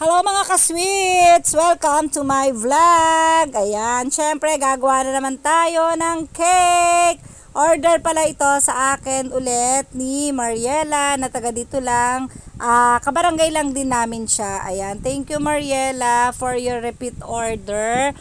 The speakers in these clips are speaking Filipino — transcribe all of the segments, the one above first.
Hello mga ka-sweets! Welcome to my vlog! Ayan, syempre gagawa na naman tayo ng cake! Order pala ito sa akin ulit ni Mariela na taga dito lang. Kabarangay lang din namin siya. Ayan, thank you Mariela for your repeat order.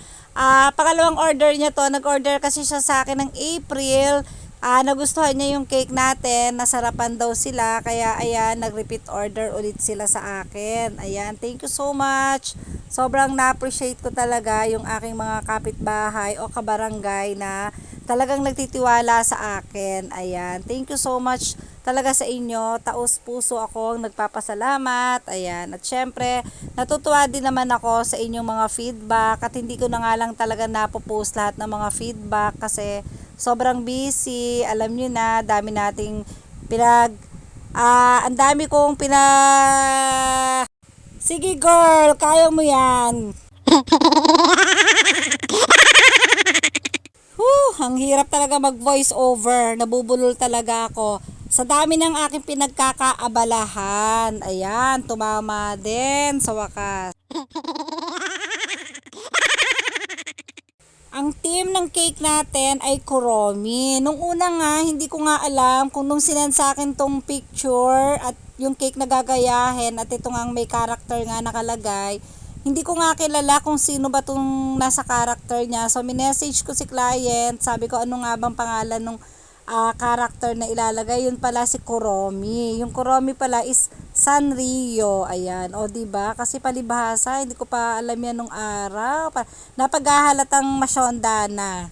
Pangalawang order niya to. Nag-order kasi siya sa akin ng April. Nagustuhan niya yung cake natin, nasarapan daw sila, kaya ayan, nag-repeat order ulit sila sa akin. Ayan, thank you so much. Sobrang na-appreciate ko talaga yung aking mga kapitbahay o kabarangay na talagang nagtitiwala sa akin. Ayan, thank you so much talaga sa inyo. Taos puso akong nagpapasalamat. Ayan, at syempre, natutuwa din naman ako sa inyong mga feedback at hindi ko na nga lang talaga napopost lahat ng mga feedback kasi sobrang busy, alam nyo na, dami nating ang dami kong sige girl, kaya mo yan. Ang hirap talaga mag voice over, nabubulol talaga ako. Sa dami ng aking pinagkakaabalahan, ayan, tumama din sa wakas. Ang team ng cake natin ay Kuromi. Nung una nga, hindi ko nga alam kung nung sinend sa akin tong picture at yung cake na gagayahin at ito nga may character nga nakalagay. Hindi ko nga kilala kung sino ba tong nasa character niya. So, minessage ko si client. Sabi ko, ano nga bang pangalan nung character na ilalagay? Yun pala si Kuromi. Yung Kuromi pala is Sanrio. Ayan. O, diba? Kasi palibhasa, hindi ko pa alam yan nung araw. Napaghahalatang masyonda na.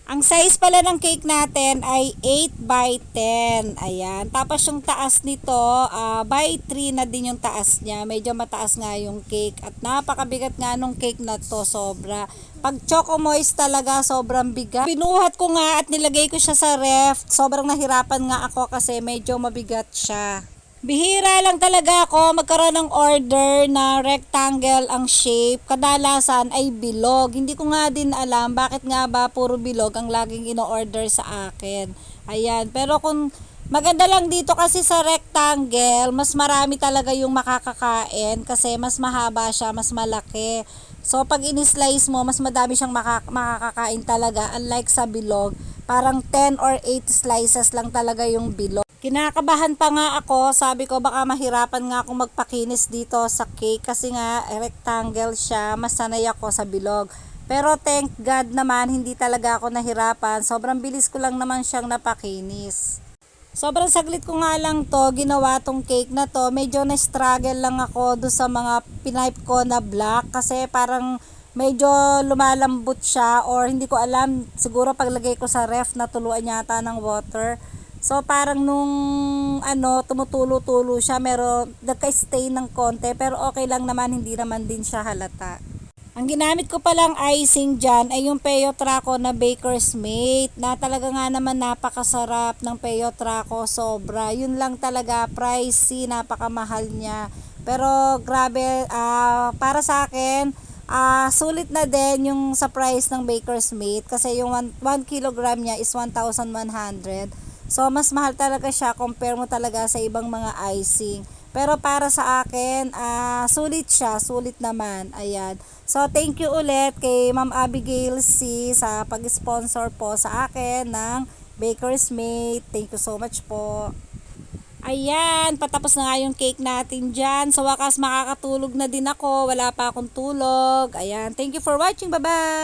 Ang size pala ng cake natin ay 8 by 10. Ayan. Tapos yung taas nito, by 3 na din yung taas niya. Medyo mataas nga yung cake. At napakabigat nga nung cake na to. Sobra. Pag Choco Moist talaga, sobrang bigat. Pinuhat ko nga at nilagay ko siya sa ref. Sobrang nahirapan nga ako kasi medyo mabigat siya. Bihira lang talaga ako magkaroon ng order na rectangle ang shape. Kadalasan ay bilog. Hindi ko nga din alam bakit nga ba puro bilog ang laging ino-order sa akin. Ayan. Pero kung maganda lang dito kasi sa rectangle, mas marami talaga yung makakakain kasi mas mahaba siya, mas malaki. So pag in-slice mo, mas madami siyang makakakain talaga. Unlike sa bilog, parang 10 or 8 slices lang talaga yung bilog. Kinakabahan pa nga ako, sabi ko baka mahirapan nga akong magpakinis dito sa cake kasi nga rectangle siya, mas sanay ako sa bilog. Pero thank God naman hindi talaga ako nahirapan, sobrang bilis ko lang naman siyang napakinis. Sobrang saglit ko nga lang to, ginawa tong cake na to, medyo na-struggle lang ako do sa mga pinipe ko na black kasi parang medyo lumalambot siya or hindi ko alam, siguro paglagay ko sa ref natuluan yata ng water. So parang nung tumutulo-tulo siya, meron nagka-stain ng konti pero okay lang naman, hindi naman din siya halata. Ang ginamit ko palang icing dyan ay yung Peo Traco na Baker's Mate na talaga nga naman napakasarap ng Peo Traco, sobra. Yun lang talaga, pricey, napakamahal niya. Pero grabe, para sa akin, sulit na din yung sa price ng Baker's Mate kasi yung 1 kilogram niya is 1,100. So, mas mahal talaga siya compare mo talaga sa ibang mga icing. Pero para sa akin, sulit siya, sulit naman. Ayan. So, thank you ulit kay Ma'am Abigail C. sa pag-sponsor po sa akin ng Baker's Mate. Thank you so much po. Ayan, patapos na nga yung cake natin dyan. Sa wakas, makakatulog na din ako. Wala pa akong tulog. Ayan, thank you for watching. Bye-bye!